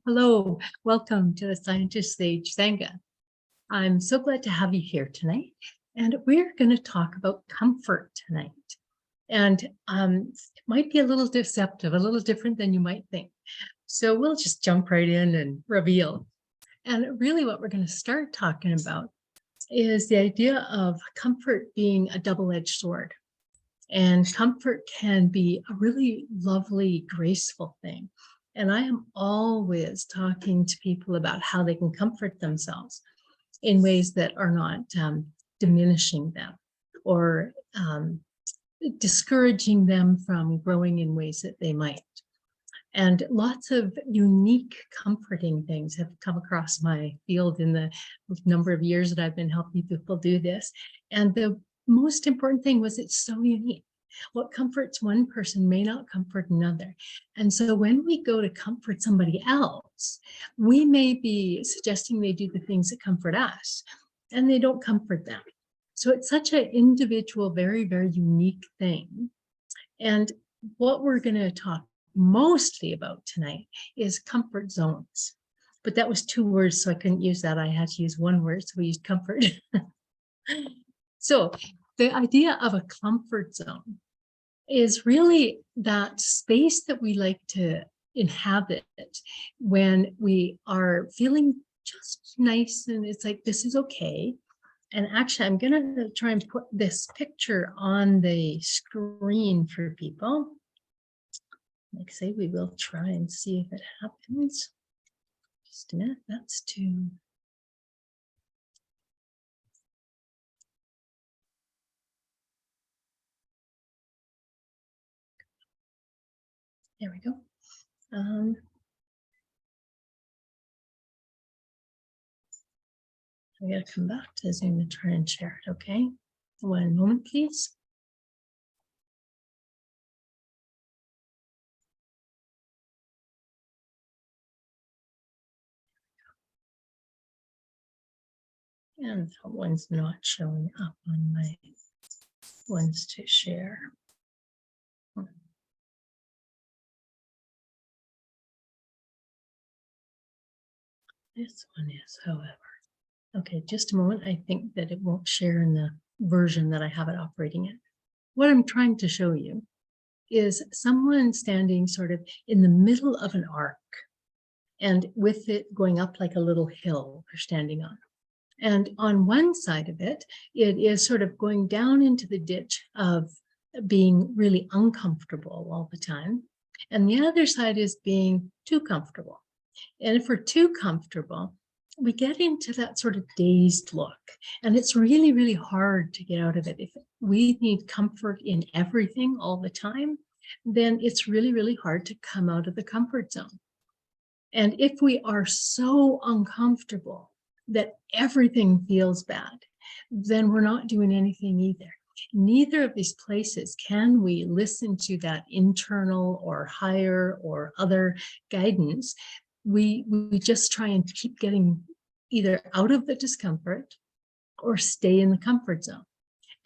Hello, welcome to the Scientist Sage Sangha. I'm so glad to have you here tonight. And we're going to talk about comfort tonight. And it might be a little deceptive, a little different than you might think. So we'll just jump right in and reveal. And really what we're going to start talking about is the idea of comfort being a double-edged sword. And comfort can be a really lovely, graceful thing. And I am always talking to people about how they can comfort themselves in ways that are not diminishing them or discouraging them from growing in ways that they might. And lots of unique, comforting things have come across my field in the number of years that I've been helping people do this. And the most important thing was it's so unique. What comforts one person may not comfort another. And so when we go to comfort somebody else, we may be suggesting they do the things that comfort us, and they don't comfort them. So it's such an individual, very, very unique thing. And what we're going to talk mostly about tonight is comfort zones. But that was 2 words, so I couldn't use that. I had to use 1 word, so we used comfort. So the idea of a comfort zone is really that space that we like to inhabit when we are feeling just nice and it's like, this is okay. And actually, I'm going to try and put this picture on the screen for people. Like I say, we will try and see if it happens. Just a minute, that's to... There we go. I gotta come back to Zoom and try and share it, okay? 1 moment, please. And that one's not showing up on my ones to share. This one is, however. Okay, just a moment. I think that it won't share in the version that I have it operating in. What I'm trying to show you is someone standing sort of in the middle of an arc, and with it going up like a little hill they're standing on. And on one side of it, it is sort of going down into the ditch of being really uncomfortable all the time. And the other side is being too comfortable. And if we're too comfortable, we get into that sort of dazed look. And it's really, really hard to get out of it. If we need comfort in everything all the time, then it's really, really hard to come out of the comfort zone. And if we are so uncomfortable that everything feels bad, then we're not doing anything either. Neither of these places can we listen to that internal or higher or other guidance. We just try and keep getting either out of the discomfort or stay in the comfort zone.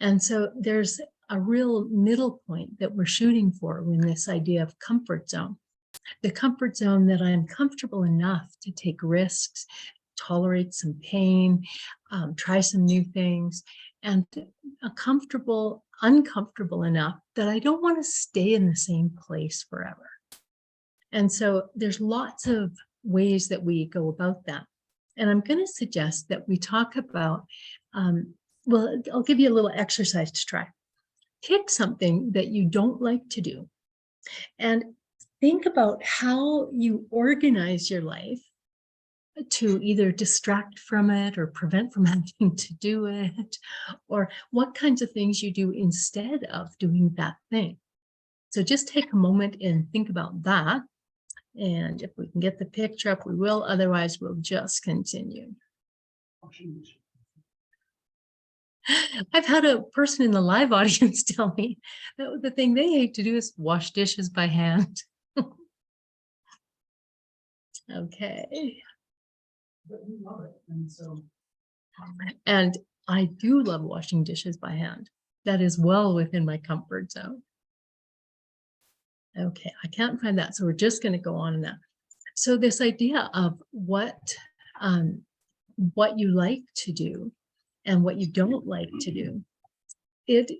And so there's a real middle point that we're shooting for in this idea of comfort zone. The comfort zone that I'm comfortable enough to take risks, tolerate some pain, try some new things, and uncomfortable enough that I don't want to stay in the same place forever. And so there's lots of ways that we go about that. And I'm going to suggest that we talk about, well, I'll give you a little exercise to try. Pick something that you don't like to do and think about how you organize your life to either distract from it or prevent from having to do it, or what kinds of things you do instead of doing that thing. So just take a moment and think about that. And if we can get the picture up, we will. Otherwise, we'll just continue. I've had a person in the live audience tell me that the thing they hate to do is wash dishes by hand. Okay. But you love it, and so. And I do love washing dishes by hand. That is well within my comfort zone. Okay, I can't find that, so we're just going to go on in that. So this idea of what you like to do and what you don't like to do, it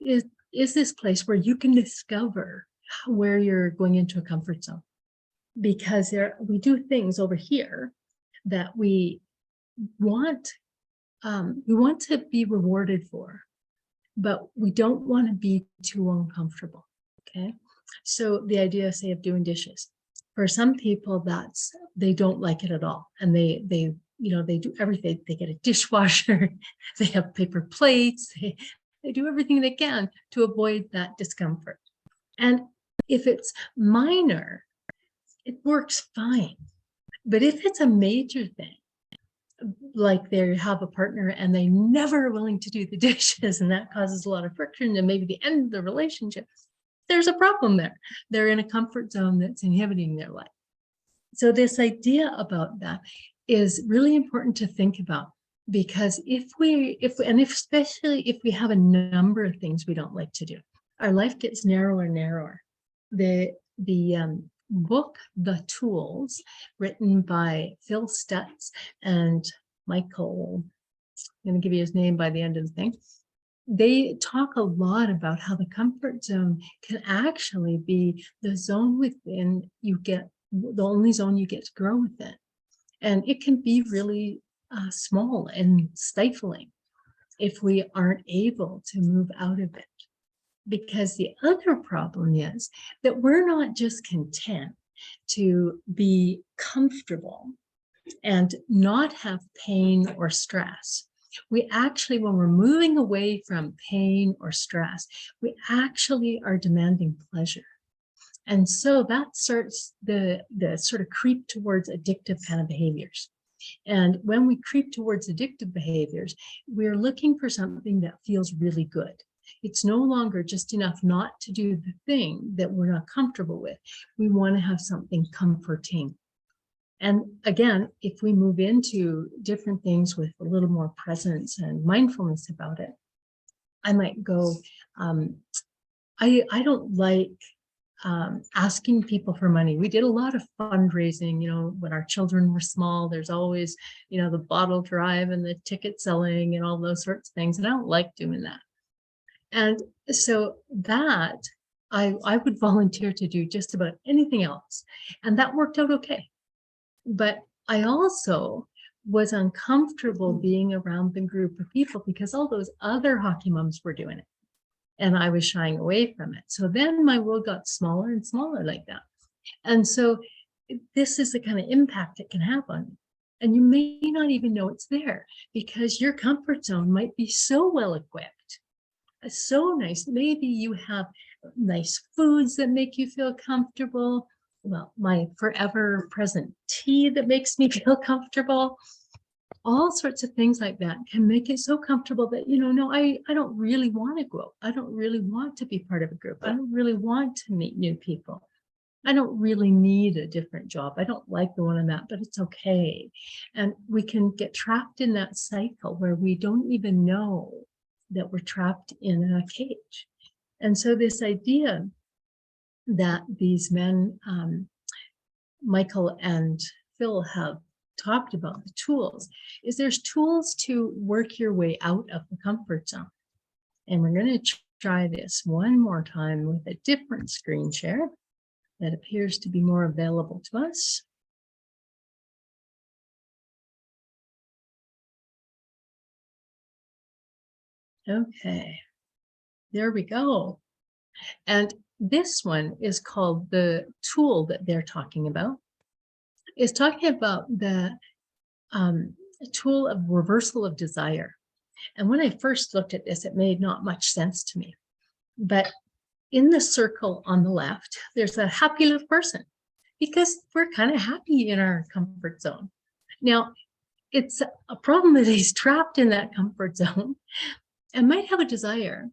is this place where you can discover where you're going into a comfort zone, because we do things over here that we want to be rewarded for, but we don't want to be too uncomfortable. Okay. So the idea, say, of doing dishes, for some people, they don't like it at all. And they do everything. They get a dishwasher, they have paper plates, they do everything they can to avoid that discomfort. And if it's minor, it works fine. But if it's a major thing, like they have a partner and they never are willing to do the dishes, and that causes a lot of friction and maybe the end of the relationship, there's a problem there. They're in a comfort zone that's inhibiting their life. So this idea about that is really important to think about, because especially if we have a number of things we don't like to do, our life gets narrower and narrower. The book, The Tools, written by Phil Stutz and Michael, I'm going to give you his name by the end of the thing. They talk a lot about how the comfort zone can actually be the zone within the only zone you get to grow within. And it can be really small and stifling if we aren't able to move out of it. Because the other problem is that we're not just content to be comfortable and not have pain or stress. We actually, when we're moving away from pain or stress, we actually are demanding pleasure. And so that starts the sort of creep towards addictive kind of behaviors. And when we creep towards addictive behaviors, we're looking for something that feels really good. It's no longer just enough not to do the thing that we're not comfortable with. We want to have something comforting. And again, if we move into different things with a little more presence and mindfulness about it, I might go, I don't like asking people for money. We did a lot of fundraising, when our children were small. There's always, the bottle drive and the ticket selling and all those sorts of things. And I don't like doing that. And so that I would volunteer to do just about anything else. And that worked out okay. But I also was uncomfortable being around the group of people because all those other hockey moms were doing it. And I was shying away from it. So then my world got smaller and smaller like that. And so this is the kind of impact it can have on you. And you may not even know it's there, because your comfort zone might be so well equipped, so nice. Maybe you have nice foods that make you feel comfortable. Well, my forever present tea that makes me feel comfortable. All sorts of things like that can make it so comfortable that, no, I don't really want to grow. I don't really want to be part of a group. I don't really want to meet new people. I don't really need a different job. I don't like the one I'm at, but it's okay. And we can get trapped in that cycle where we don't even know that we're trapped in a cage. And so this idea that these men, Michael and Phil, have talked about, the tools, is there's tools to work your way out of the comfort zone. And we're going to try this one more time with a different screen share that appears to be more available to us. Okay, there we go. And this one is called, the tool that they're talking about is talking about the tool of reversal of desire. And when I first looked at this, it made not much sense to me. But in the circle on the left, there's a happy little person, because we're kind of happy in our comfort zone. Now, it's a problem that he's trapped in that comfort zone and might have a desire,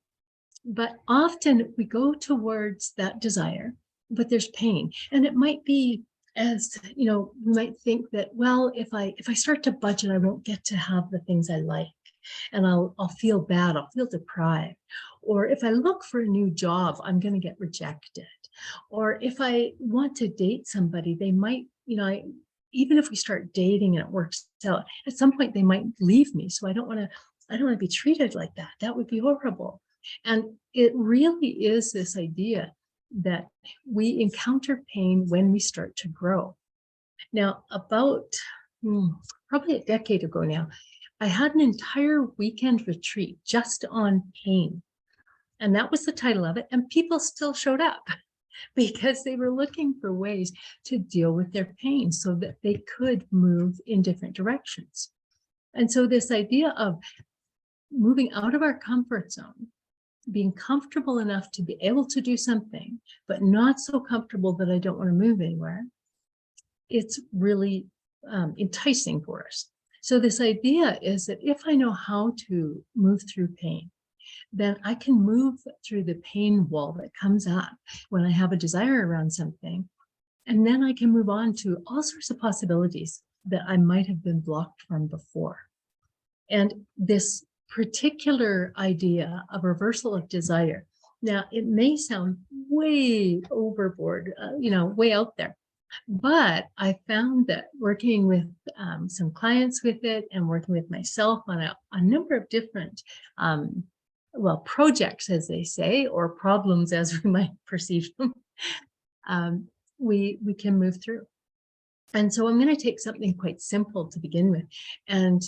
but often we go towards that desire, but there's pain. And it might be, as we might think that, well, if I start to budget, I won't get to have the things I like, and I'll feel bad, I'll feel deprived. Or if I look for a new job, I'm going to get rejected. Or if I want to date somebody, they might, even if we start dating and it works out, at some point they might leave me. So I don't want to be treated like that. That would be horrible. And it really is this idea that we encounter pain when we start to grow. Now, about probably a decade ago now, I had an entire weekend retreat just on pain. And that was the title of it. And people still showed up because they were looking for ways to deal with their pain so that they could move in different directions. And so this idea of moving out of our comfort zone, being comfortable enough to be able to do something, but not so comfortable that I don't want to move anywhere, it's really enticing for us. So this idea is that if I know how to move through pain, then I can move through the pain wall that comes up when I have a desire around something. And then I can move on to all sorts of possibilities that I might have been blocked from before. And this particular idea of reversal of desire, now it may sound way overboard, way out there. But I found that working with some clients with it and working with myself on a number of different, projects, as they say, or problems as we might perceive them, we can move through. And so I'm going to take something quite simple to begin with. And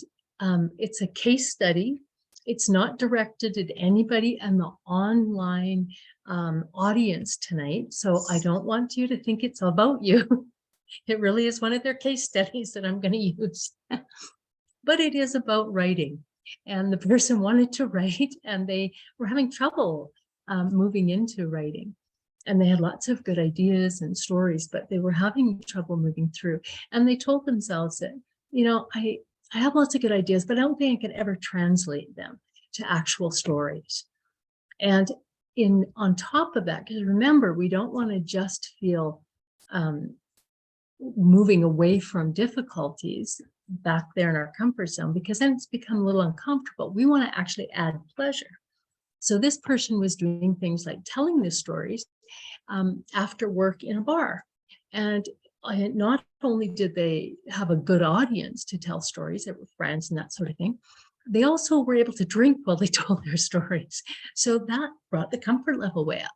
it's a case study. It's not directed at anybody in the online audience tonight. So I don't want you to think it's about you. It really is one of their case studies that I'm going to use. But it is about writing. And the person wanted to write and they were having trouble moving into writing. And they had lots of good ideas and stories, but they were having trouble moving through. And they told themselves that, I have lots of good ideas, but I don't think I could ever translate them to actual stories. And on top of that, because remember, we don't want to just feel moving away from difficulties back there in our comfort zone, because then it's become a little uncomfortable. We want to actually add pleasure. So this person was doing things like telling the stories after work in a bar. And not only did they have a good audience to tell stories, they were friends and that sort of thing, they also were able to drink while they told their stories. So that brought the comfort level way up.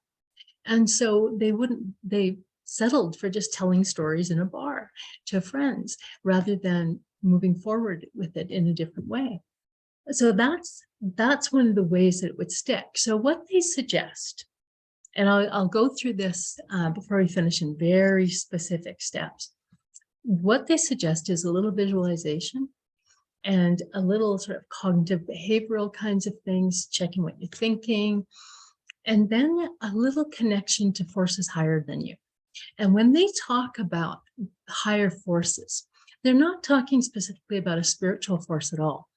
And so they settled for just telling stories in a bar to friends rather than moving forward with it in a different way. So that's one of the ways that it would stick. So what they suggest, and I'll go through this before we finish in very specific steps. What they suggest is a little visualization and a little sort of cognitive behavioral kinds of things, checking what you're thinking, and then a little connection to forces higher than you. And when they talk about higher forces, they're not talking specifically about a spiritual force at all.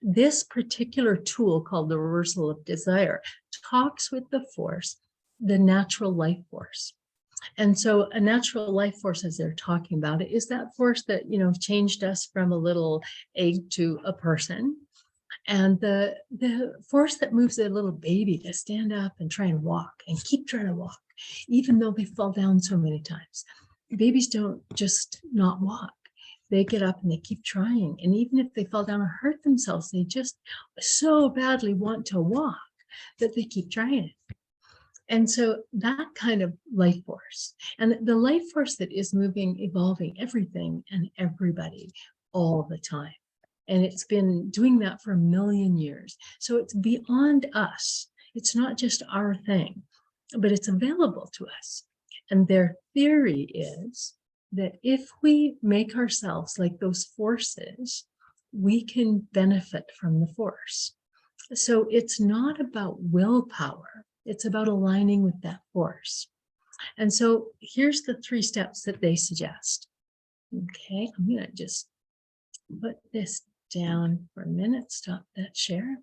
This particular tool called the reversal of desire talks with the force, the natural life force. And so a natural life force, as they're talking about it, is that force that, changed us from a little egg to a person. And the force that moves a little baby to stand up and try and walk and keep trying to walk, even though they fall down so many times. Babies don't just not walk. They get up and they keep trying. And even if they fall down or hurt themselves, they just so badly want to walk that they keep trying it. And so that kind of life force, and the life force that is moving, evolving everything and everybody all the time. And it's been doing that for 1,000,000 years. So it's beyond us. It's not just our thing, but it's available to us. And their theory is that if we make ourselves like those forces, we can benefit from the force. So it's not about willpower. It's about aligning with that force. And so here's the 3 steps that they suggest. Okay, I'm going to just put this down for a minute, stop that share.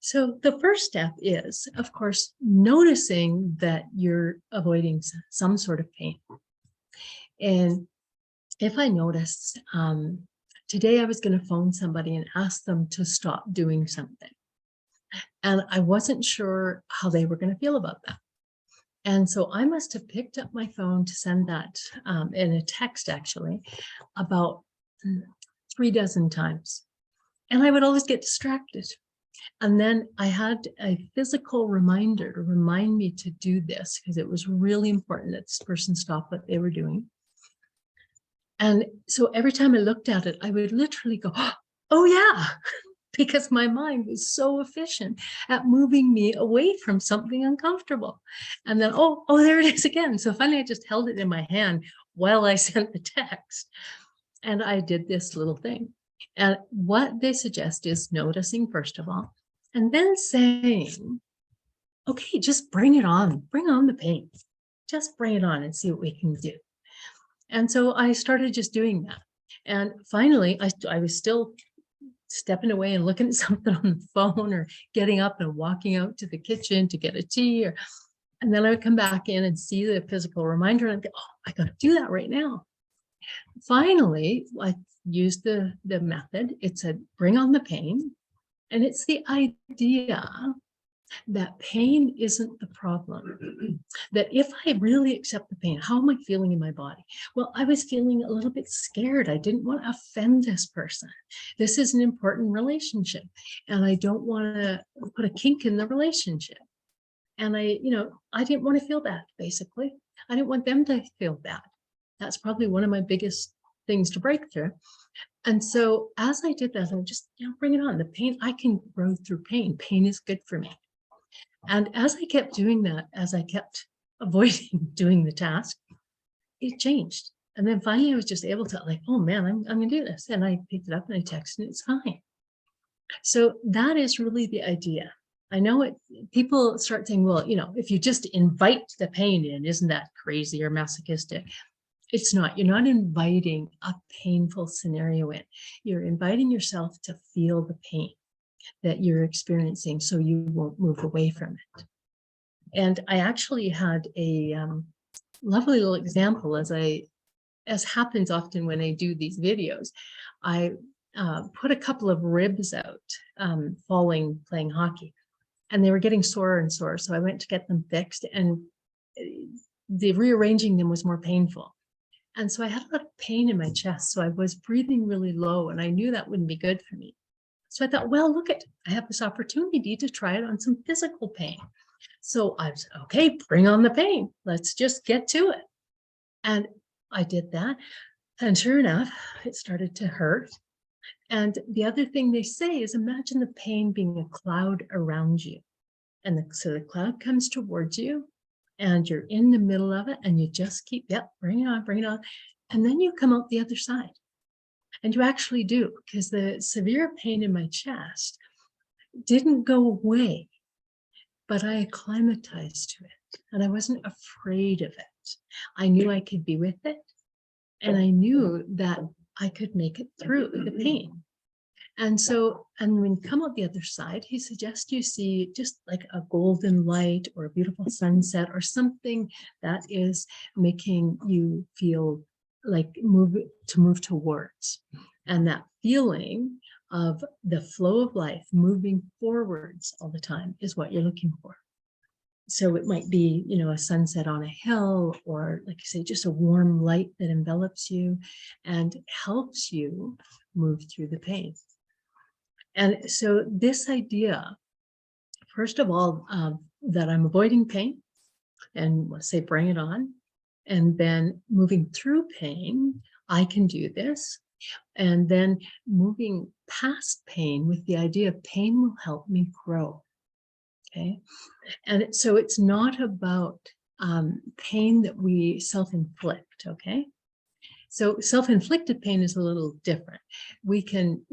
So the first step is, of course, noticing that you're avoiding some sort of pain. And if I notice, today I was going to phone somebody and ask them to stop doing something. And I wasn't sure how they were going to feel about that. And so I must have picked up my phone to send that in a text, actually, about 3 dozen times. And I would always get distracted. And then I had a physical reminder to remind me to do this because it was really important that this person stop what they were doing. And so every time I looked at it, I would literally go, oh yeah, because my mind was so efficient at moving me away from something uncomfortable. And then, oh, there it is again. So finally I just held it in my hand while I sent the text. And I did this little thing. And what they suggest is noticing, first of all, and then saying, okay, just bring it on, bring on the pain. Just bring it on and see what we can do. And so I started just doing that. And finally, I was still stepping away and looking at something on the phone or getting up and walking out to the kitchen to get a tea. And then I would come back in and see the physical reminder and I'd go, oh, I got to do that right now. Finally, I used the method. It said, bring on the pain. And it's the idea that pain isn't the problem. That if I really accept the pain, how am I feeling in my body? Well, I was feeling a little bit scared. I didn't want to offend this person. This is an important relationship, and I don't want to put a kink in the relationship. And I didn't want to feel bad, basically. I didn't want them to feel bad. That's probably one of my biggest things to break through. And so as I did that, I would just, bring it on. The pain, I can grow through pain. Pain is good for me. And as I kept doing that, as I kept avoiding doing the task, it changed. And then finally I was just able to oh man, I'm going to do this. And I picked it up and I texted and it's fine. So that is really the idea. I know people start saying, well, if you just invite the pain in, isn't that crazy or masochistic? It's not. You're not inviting a painful scenario in. You're inviting yourself to feel the pain that you're experiencing so you won't move away from it. And I actually had a lovely little example as happens often when I do these videos. I put a couple of ribs out playing hockey, and they were getting sorer and sorer. So I went to get them fixed, and the rearranging them was more painful. And so I had a lot of pain in my chest. So I was breathing really low, and I knew that wouldn't be good for me. So I thought, well, look I have this opportunity to try it on some physical pain. So I was, okay, bring on the pain. Let's just get to it. And I did that. And sure enough, it started to hurt. And the other thing they say is imagine the pain being a cloud around you. And so the cloud comes towards you and you're in the middle of it and you just keep, bring it on, bring it on. And then you come out the other side. And you actually do, because the severe pain in my chest didn't go away, but I acclimatized to it and I wasn't afraid of it. I knew I could be with it, and I knew that I could make it through the pain. And when you come out the other side, he suggests you see just like a golden light or a beautiful sunset or something that is making you feel like move towards. And that feeling of the flow of life moving forwards all the time is what you're looking for. So it might be, a sunset on a hill, or like I say, just a warm light that envelops you and helps you move through the pain. And so this idea, first of all, that I'm avoiding pain, and let's say bring it on, and then moving through pain, I can do this. And then moving past pain with the idea of pain will help me grow. Okay. And so it's not about pain that we self-inflict. Okay. So self-inflicted pain is a little different. We can,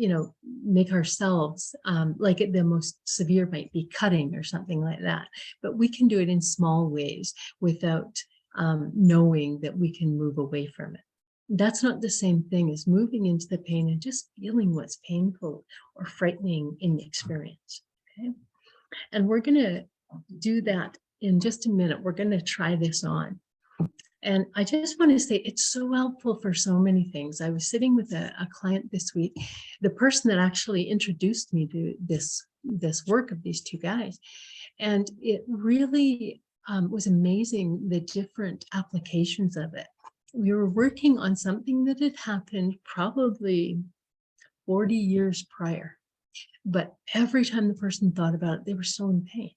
make ourselves like the most severe might be cutting or something like that. But we can do it in small ways without knowing that we can move away from it. That's not the same thing as moving into the pain and just feeling what's painful or frightening in the experience. Okay. And we're going to do that in just a minute. We're going to try this on. And I just want to say it's so helpful for so many things. I was sitting with a client this week, the person that actually introduced me to this work of these two guys. And it really was amazing, the different applications of it. We were working on something that had happened probably 40 years prior, but every time the person thought about it, they were still in pain.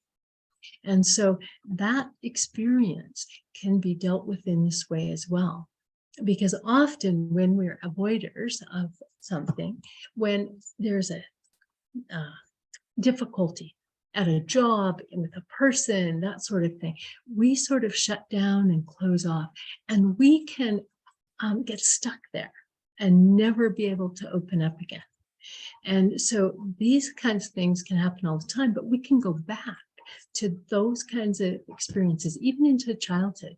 And so that experience can be dealt with in this way as well. Because often when we're avoiders of something, when there's a difficulty at a job and with a person, that sort of thing, we sort of shut down and close off, and we can get stuck there and never be able to open up again. And so these kinds of things can happen all the time, but we can go back to those kinds of experiences, even into childhood,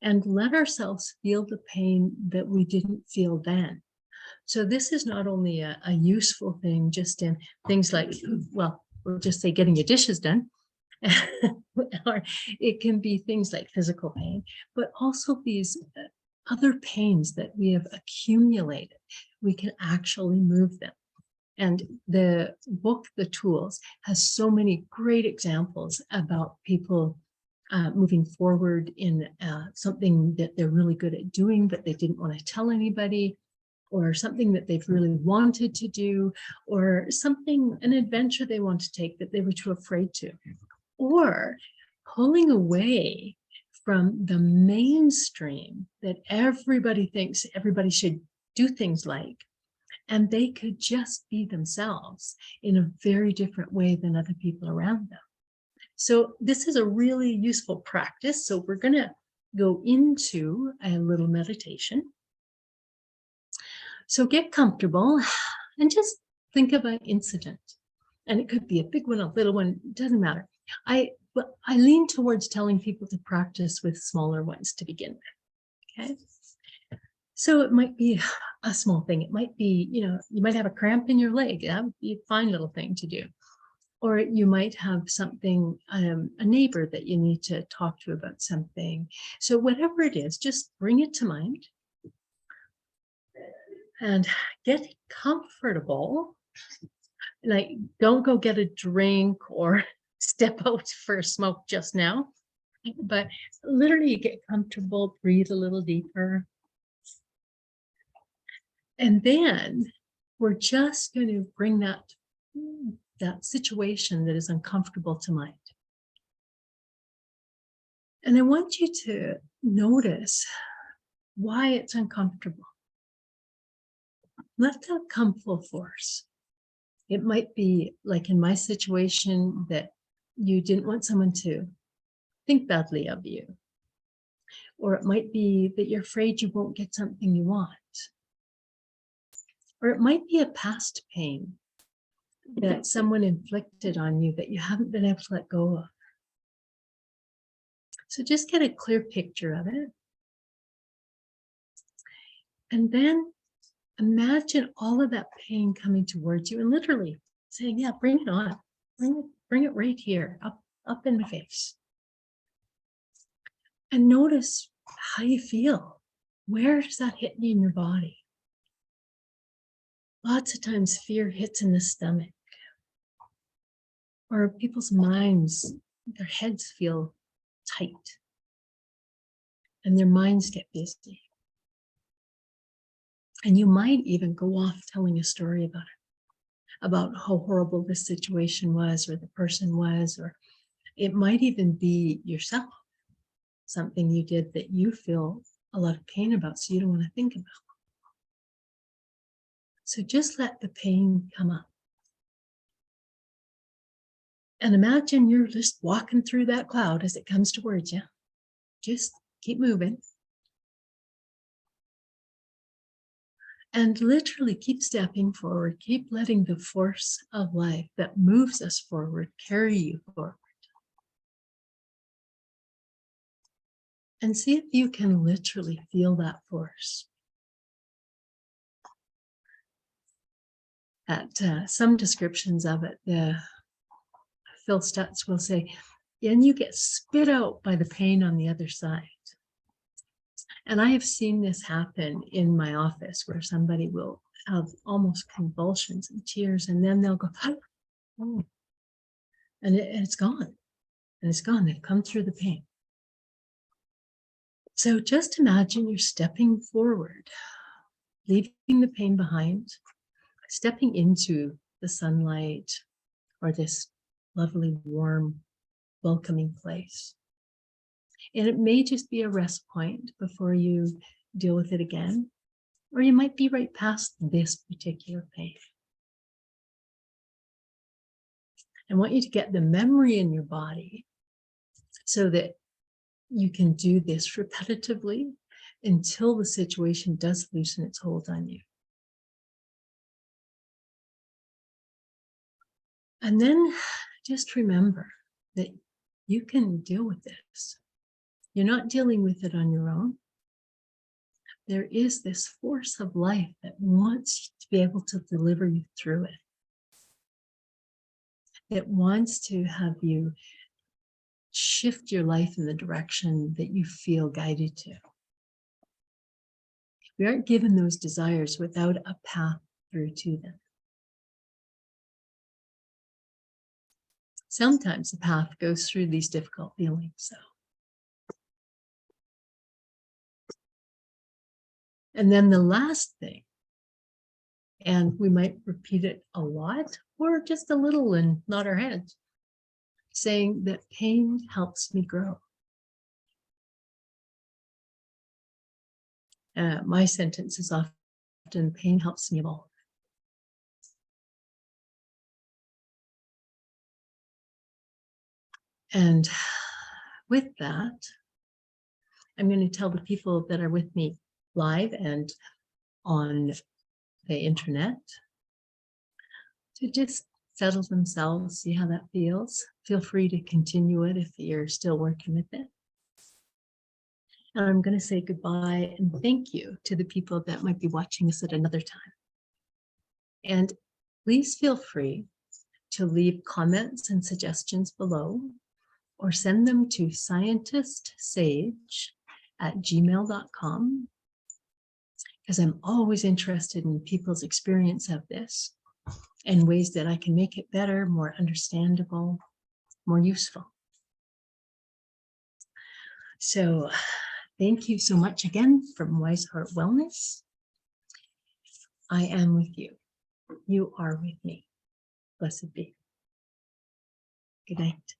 and let ourselves feel the pain that we didn't feel then. So this is not only a useful thing just in things like, well, we'll just say getting your dishes done, or it can be things like physical pain, but also these other pains that we have accumulated. We can actually move them. And the book, The Tools, has so many great examples about people moving forward in something that they're really good at doing, but they didn't want to tell anybody, or something that they've really wanted to do, or something, an adventure they want to take that they were too afraid to, or pulling away from the mainstream that everybody thinks everybody should do things like, and they could just be themselves in a very different way than other people around them. So this is a really useful practice. So we're going to go into a little meditation. So get comfortable and just think of an incident. And it could be a big one, a little one, doesn't matter. I lean towards telling people to practice with smaller ones to begin with, okay? So it might be a small thing. It might be, you might have a cramp in your leg. That would be a fine little thing to do. Or you might have something, a neighbor that you need to talk to about something. So whatever it is, just bring it to mind and get comfortable. Like, don't go get a drink or step out for a smoke just now, but literally get comfortable, breathe a little deeper. And then we're just going to bring that situation that is uncomfortable to mind. And I want you to notice why it's uncomfortable. Let that come full force. It might be like in my situation that you didn't want someone to think badly of you. Or it might be that you're afraid you won't get something you want. Or it might be a past pain that someone inflicted on you that you haven't been able to let go of. So just get a clear picture of it. And then imagine all of that pain coming towards you and literally saying, yeah, bring it on. Bring it right here, up in the face. And notice how you feel. Where does that hit you in your body? Lots of times fear hits in the stomach. Or people's minds, their heads feel tight. And their minds get busy. And you might even go off telling a story about it, about how horrible this situation was, or the person was, or it might even be yourself, something you did that you feel a lot of pain about, so you don't want to think about. So just let the pain come up. And imagine you're just walking through that cloud as it comes towards you. Just keep moving. And literally keep stepping forward, keep letting the force of life that moves us forward carry you forward. And see if you can literally feel that force. At some descriptions of it, Phil Stutz will say, and you get spit out by the pain on the other side. And I have seen this happen in my office where somebody will have almost convulsions and tears, and then they'll go, oh, and it's gone. And it's gone. They've come through the pain. So just imagine you're stepping forward, leaving the pain behind, stepping into the sunlight or this lovely, warm, welcoming place. And it may just be a rest point before you deal with it again, or you might be right past this particular pain. I want you to get the memory in your body so that you can do this repetitively until the situation does loosen its hold on you. And then just remember that you can deal with this. You're not dealing with it on your own. There is this force of life that wants to be able to deliver you through it. It wants to have you shift your life in the direction that you feel guided to. We aren't given those desires without a path through to them. Sometimes the path goes through these difficult feelings. So. And then the last thing, and we might repeat it a lot or just a little and nod our heads, saying that pain helps me grow. My sentence is often, pain helps me evolve. And with that, I'm going to tell the people that are with me live and on the internet to just settle themselves, see how that feels. Feel free to continue it if you're still working with it. And I'm going to say goodbye and thank you to the people that might be watching this at another time. And please feel free to leave comments and suggestions below or send them to scientistsage@gmail.com, because I'm always interested in people's experience of this and ways that I can make it better, more understandable, more useful. So thank you so much again from Wise Heart Wellness. I am with you. You are with me. Blessed be. Good night.